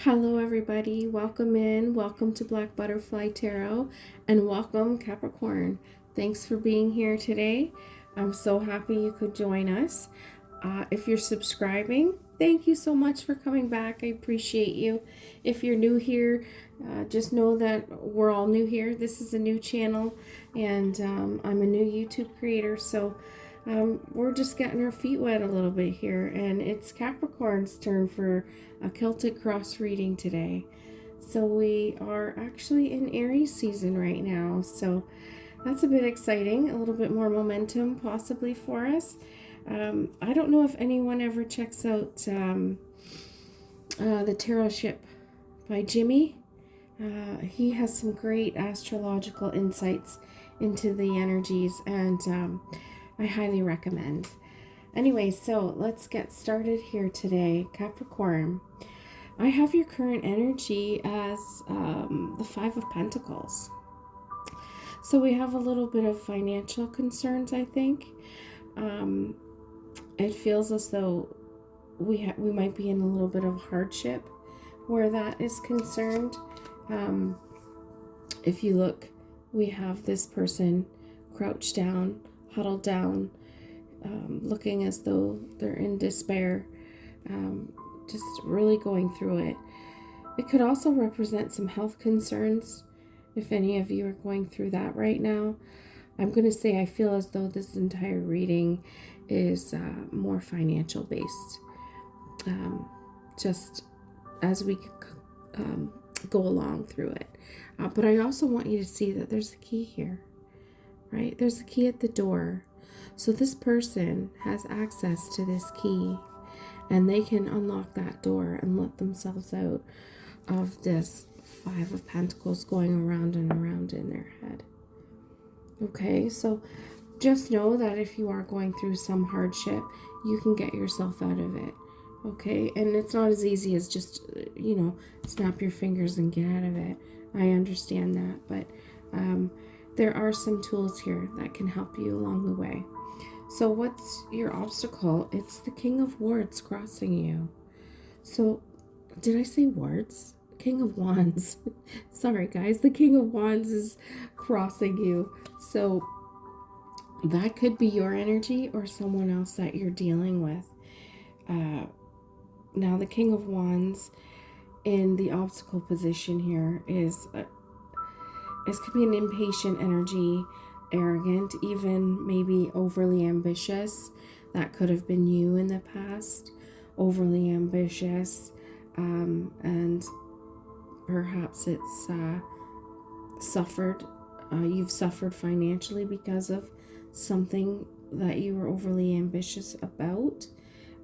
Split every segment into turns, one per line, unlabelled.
Hello, everybody. Welcome in. Welcome to Black Butterfly Tarot, and welcome, Capricorn. Thanks for being here today. I'm so happy you could join us. If you're subscribing, thank you so much for coming back. I appreciate you. If you're new here, just know that we're all new here. This is a new channel, and I'm a new YouTube creator, so we're just getting our feet wet a little bit here, and it's Capricorn's turn for a Celtic cross reading today. So we are actually in Aries season right now, so that's a bit exciting, a little bit more momentum possibly for us. I don't know if anyone ever checks out the Tarot Ship by Jimmy. He has some great astrological insights into the energies, and I highly recommend. Anyway, so let's get started here today. Capricorn, I have your current energy as the Five of Pentacles. So we have a little bit of financial concerns, I think. It feels as though we might be in a little bit of hardship where that is concerned. If you look, we have this person crouched down, huddled down, looking as though they're in despair, just really going through it. It could also represent some health concerns if any of you are going through that right now. I'm going to say I feel as though this entire reading is more financial based, just as we go along through it. But I also want you to see that there's a key here, right? There's a key at the door. So this person has access to this key, and they can unlock that door and let themselves out of this Five of Pentacles going around and around in their head. Okay, so just know that if you are going through some hardship, you can get yourself out of it. Okay, and it's not as easy as just, snap your fingers and get out of it. I understand that, but there are some tools here that can help you along the way. So what's your obstacle? It's the King of Wands crossing you. So did I say words? King of Wands. Sorry, guys. The King of Wands is crossing you. So that could be your energy or someone else that you're dealing with. Now, the King of Wands in the obstacle position here could be an impatient energy, arrogant, even maybe overly ambitious. That could have been you in the past, overly ambitious, and perhaps it's you've suffered financially because of something that you were overly ambitious about.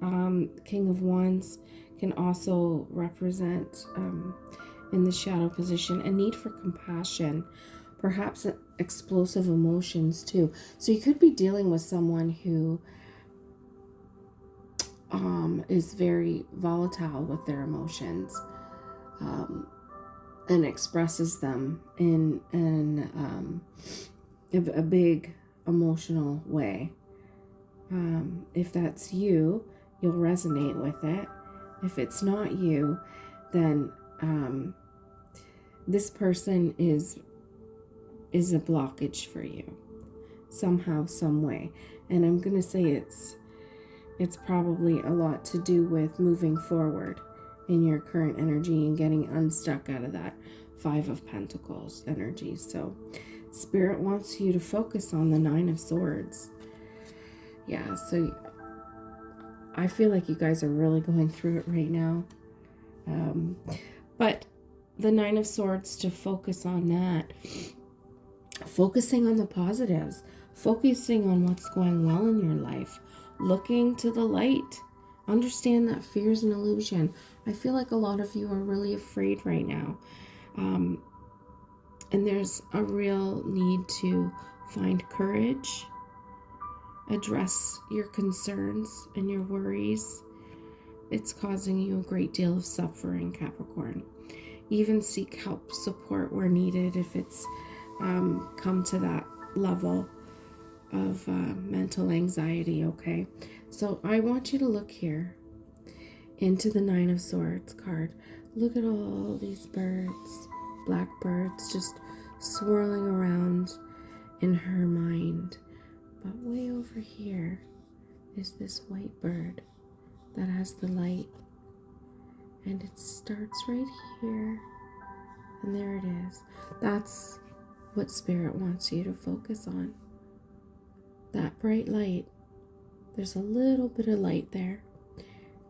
King of Wands can also represent in the shadow position a need for compassion, perhaps explosive emotions too. So you could be dealing with someone who is very volatile with their emotions, and expresses them in a big emotional way. If that's you, you'll resonate with it. If it's not you, then this person is a blockage for you somehow, some way. And I'm going to say it's probably a lot to do with moving forward in your current energy and getting unstuck out of that Five of Pentacles energy. So Spirit wants you to focus on the Nine of Swords. Yeah, so I feel like you guys are really going through it right now. But the Nine of Swords, to focus on that, focusing on the positives, focusing on what's going well in your life, looking to the light. Understand that fear is an illusion. I feel like a lot of you are really afraid right now. And there's a real need to find courage, address your concerns and your worries. It's causing you a great deal of suffering, Capricorn. Even seek help, support where needed if it's come to that level of mental anxiety, okay? So I want you to look here into the Nine of Swords card. Look at all these birds, black birds, just swirling around in her mind. But way over here is this white bird that has the light. And it starts right here. And there it is. That's what Spirit wants you to focus on. That bright light. There's a little bit of light there.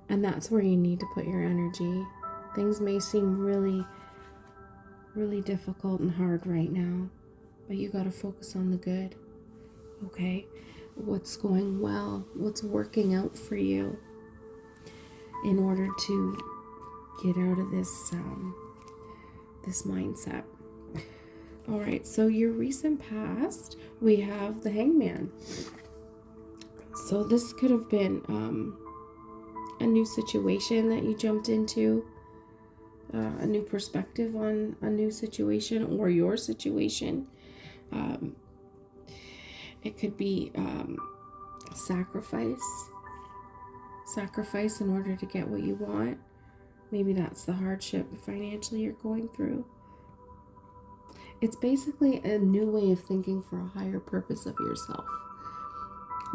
And that's where you need to put your energy. Things may seem really, really difficult and hard right now, but you got to focus on the good. Okay? What's going well? What's working out for you in order to get out of this mindset. All right, so your recent past, we have the Hangman. So this could have been a new situation that you jumped into, a new perspective on a new situation or your situation. It could be sacrifice in order to get what you want. Maybe that's the hardship financially you're going through. It's basically a new way of thinking for a higher purpose of yourself.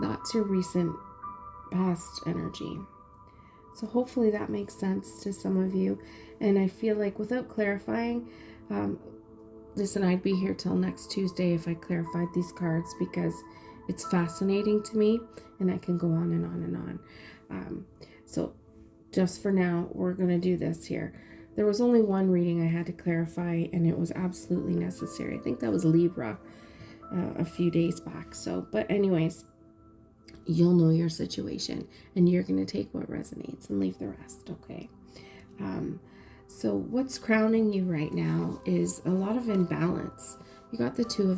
That's your recent past energy. So hopefully that makes sense to some of you. And I feel like without clarifying, listen, I'd be here till next Tuesday if I clarified these cards, because it's fascinating to me and I can go on and on and on. So just for now, we're going to do this here. There was only one reading I had to clarify, and it was absolutely necessary. I think that was Libra a few days back. So, but anyways, you'll know your situation, and you're going to take what resonates and leave the rest, okay? So what's crowning you right now is a lot of imbalance. You got the Two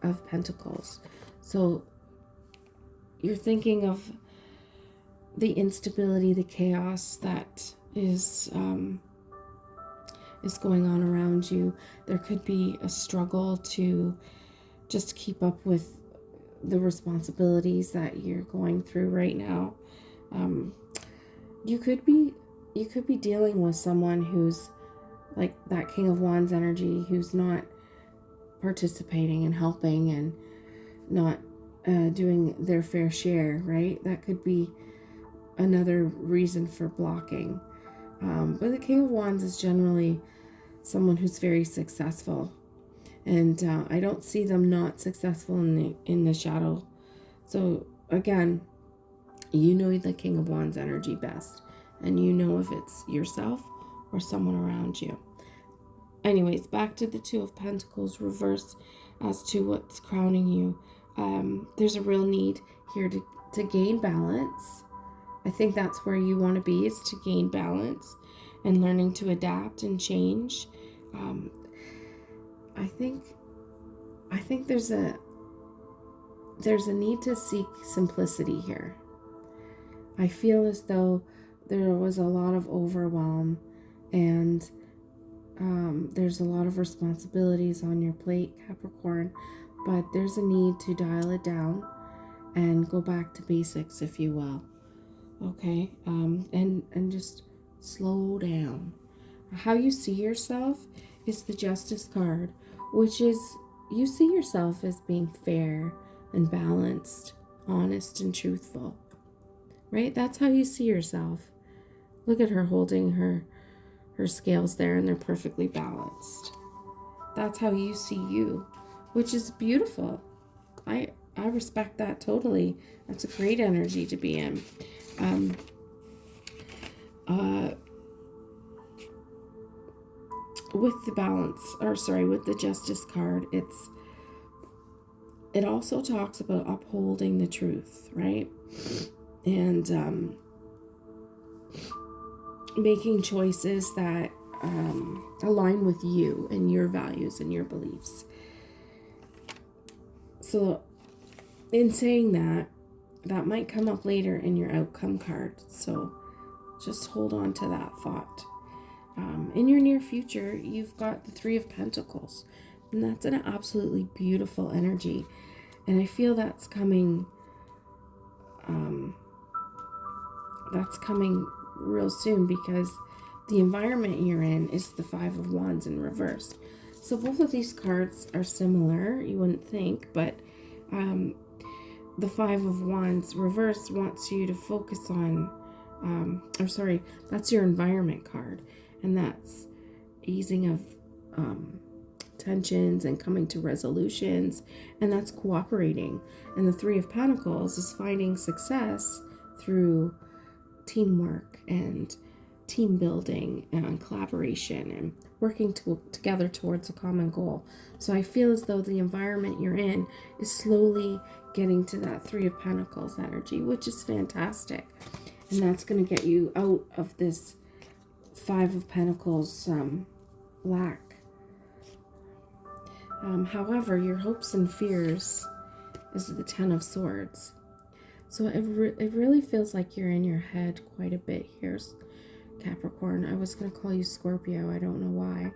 of Pentacles. So you're thinking of the instability, the chaos that is going on around you. There could be a struggle to just keep up with the responsibilities that you're going through right now. You could be dealing with someone who's like that King of Wands energy, who's not participating and helping and not doing their fair share, right? That could be another reason for blocking. But the King of Wands is generally someone who's very successful, and I don't see them not successful in the shadow. So again, you know the King of Wands energy best, and you know if it's yourself or someone around you. Anyways, back to the Two of Pentacles reverse as to what's crowning you. There's a real need here to gain balance. I think that's where you want to be, is to gain balance and learning to adapt and change. I think there's a need to seek simplicity here. I feel as though there was a lot of overwhelm, and there's a lot of responsibilities on your plate, Capricorn, but there's a need to dial it down and go back to basics, if you will. Okay, and just slow down. How you see yourself is the Justice card, which is you see yourself as being fair and balanced, honest and truthful, right? That's how you see yourself. Look at her holding her scales there, and they're perfectly balanced. That's how you see you, which is beautiful. I respect that totally. That's a great energy to be in. With the balance, with the Justice card, it also talks about upholding the truth, right? And making choices that align with you and your values and your beliefs. So in saying that might come up later in your outcome card. So just hold on to that thought. In your near future, you've got the Three of Pentacles, and that's an absolutely beautiful energy. And I feel that's coming real soon, because the environment you're in is the Five of Wands in reverse. So both of these cards are similar, you wouldn't think, but the Five of Wands reverse wants you to focus on, that's your environment card, and that's easing of tensions and coming to resolutions, and that's cooperating. And the Three of Pentacles is finding success through teamwork and team building and collaboration and working together towards a common goal. So I feel as though the environment you're in is slowly getting to that Three of Pentacles energy, which is fantastic. And that's going to get you out of this Five of Pentacles lack. However, your hopes and fears is the Ten of Swords. So it really feels like you're in your head quite a bit here, Capricorn. I was going to call you Scorpio. I don't know why.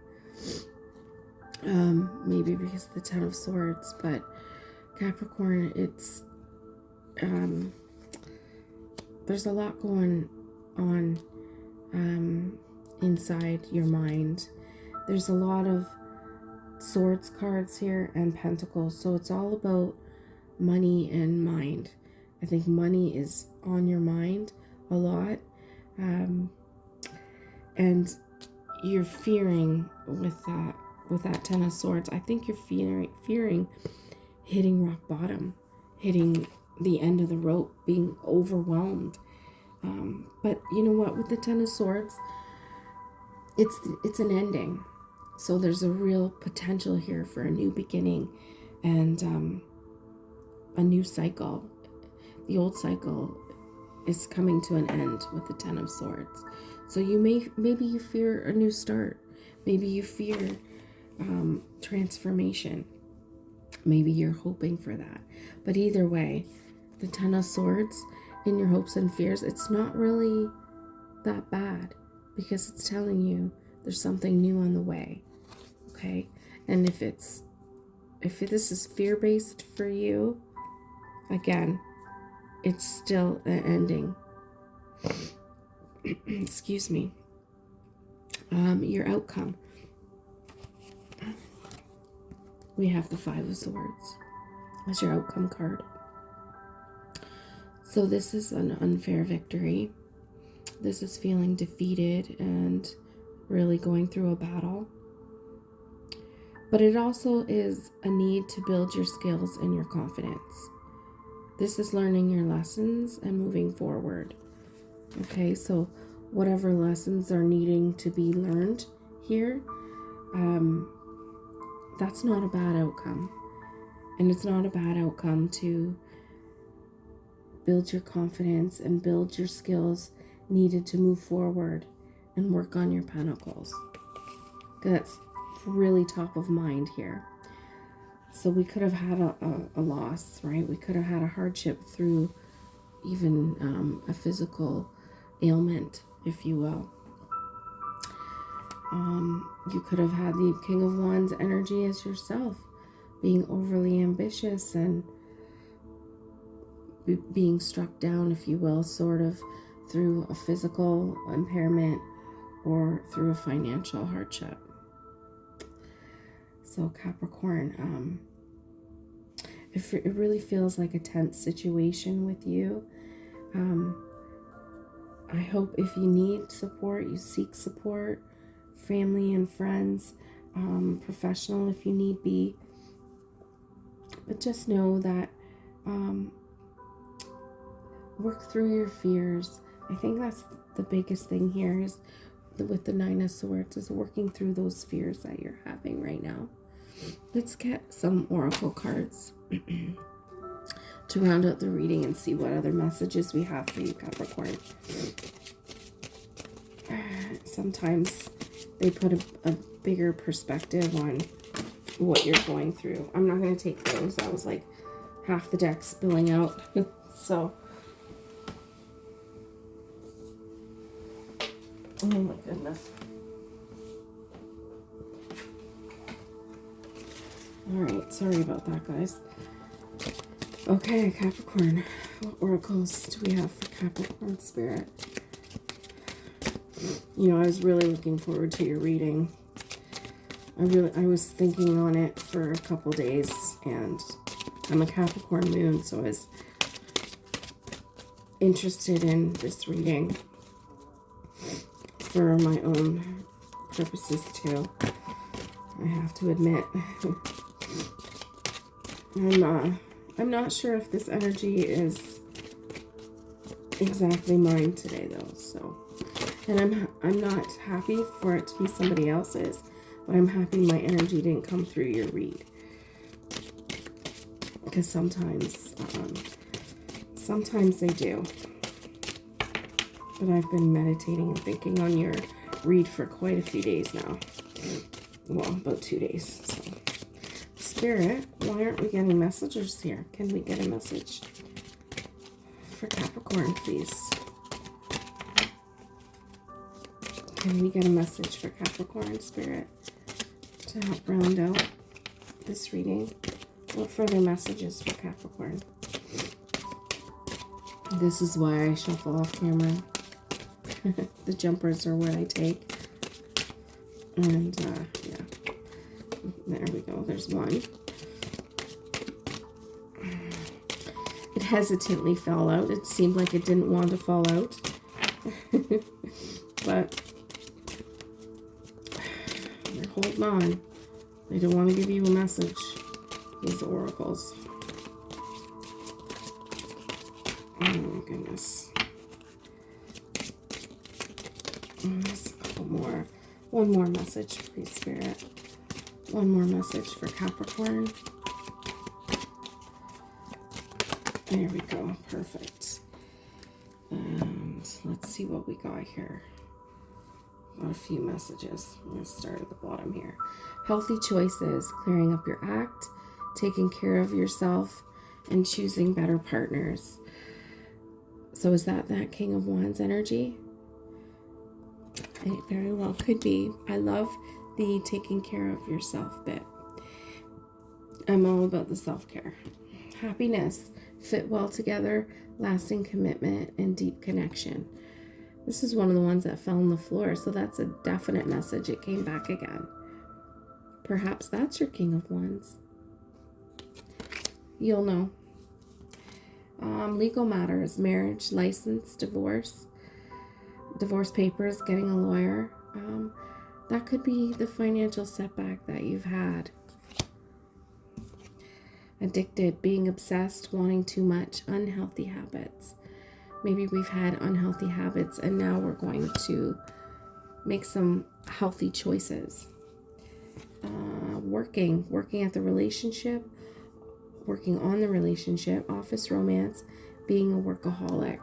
Maybe because of the Ten of Swords. But Capricorn, it's... there's a lot going on inside your mind. There's a lot of Swords cards here and Pentacles. So it's all about money and mind. I think money is on your mind a lot. And you're fearing with that Ten of Swords. I think you're fearing hitting rock bottom, hitting the end of the rope, being overwhelmed. But you know what? With the Ten of Swords, it's an ending. So there's a real potential here for a new beginning and a new cycle. The old cycle is coming to an end with the Ten of Swords. So maybe you fear a new start. Maybe you fear transformation. Maybe you're hoping for that. But either way, the Ten of Swords in your hopes and fears, it's not really that bad because it's telling you there's something new on the way. Okay? And if this is fear-based for you, again, it's still an ending. Excuse me. Your outcome. We have the Five of Swords as your outcome card. So this is an unfair victory. This is feeling defeated and really going through a battle. But it also is a need to build your skills and your confidence. This is learning your lessons and moving forward. Okay, so whatever lessons are needing to be learned here, that's not a bad outcome. And it's not a bad outcome to build your confidence and build your skills needed to move forward and work on your pentacles. That's really top of mind here. So we could have had a loss, right? We could have had a hardship through even a physical ailment, if you will. You could have had the King of Wands energy as yourself, being overly ambitious and being struck down, if you will, sort of through a physical impairment or through a financial hardship. So Capricorn, it really feels like a tense situation with you. I hope if you need support, you seek support, family and friends, professional if you need be. But just know that work through your fears. I think that's the biggest thing here is with the Nine of Swords is working through those fears that you're having right now. Let's get some oracle cards to round out the reading and see what other messages we have for you, Capricorn. Sometimes they put a bigger perspective on what you're going through. I'm not going to take those. That was like half the deck spilling out. So, oh my goodness. Alright, sorry about that, guys. Okay, Capricorn. What oracles do we have for Capricorn Spirit? You know, I was really looking forward to your reading. I was thinking on it for a couple days, and I'm a Capricorn moon, so I was interested in this reading for my own purposes too. I have to admit. I'm not sure if this energy is exactly mine today though, so, and I'm not happy for it to be somebody else's, but I'm happy my energy didn't come through your read, because sometimes they do. But I've been meditating and thinking on your read for quite a few days now. Well, about 2 days. So. Spirit, why aren't we getting messages here? Can we get a message for Capricorn, please? Can we get a message for Capricorn, Spirit, to help round out this reading? What further messages for Capricorn? This is why I shuffle off camera. The jumpers are what I take. And, yeah. There we go. There's one. It hesitantly fell out. It seemed like it didn't want to fall out. But they're holding on. They don't want to give you a message. These oracles. Oh my goodness. There's a couple more. One more message, please, Spirit. One more message for Capricorn. There we go. Perfect. And let's see what we got here. Got a few messages. I'm going to start at the bottom here. Healthy choices, clearing up your act, taking care of yourself, and choosing better partners. So is that King of Wands energy? It very well could be. I love the taking care of yourself bit. I'm all about the self-care. Happiness, fit well together, lasting commitment, and deep connection. This is one of the ones that fell on the floor, so that's a definite message. It came back again. Perhaps that's your King of Wands. You'll know. Legal matters, marriage, license, divorce papers, getting a lawyer. That could be the financial setback that you've had. Addicted, being obsessed, wanting too much, unhealthy habits. Maybe we've had unhealthy habits and now we're going to make some healthy choices. Working at the relationship, working on the relationship, office romance, being a workaholic.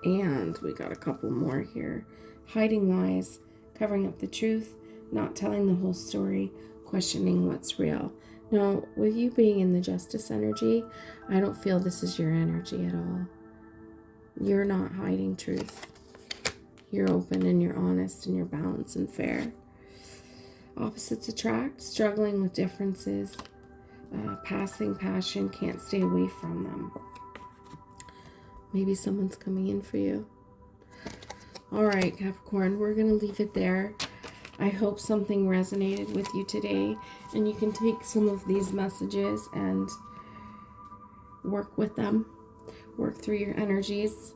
And we got a couple more here. Hiding lies, covering up the truth, not telling the whole story, questioning what's real. Now, with you being in the justice energy, I don't feel this is your energy at all. You're not hiding truth. You're open and you're honest and you're balanced and fair. Opposites attract, struggling with differences, passing passion, can't stay away from them. Maybe someone's coming in for you. All right, Capricorn, we're going to leave it there. I hope something resonated with you today and you can take some of these messages and work with them, work through your energies,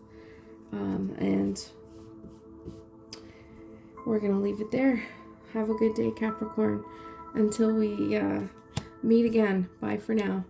and we're going to leave it there. Have a good day, Capricorn. Until we meet again. Bye for now.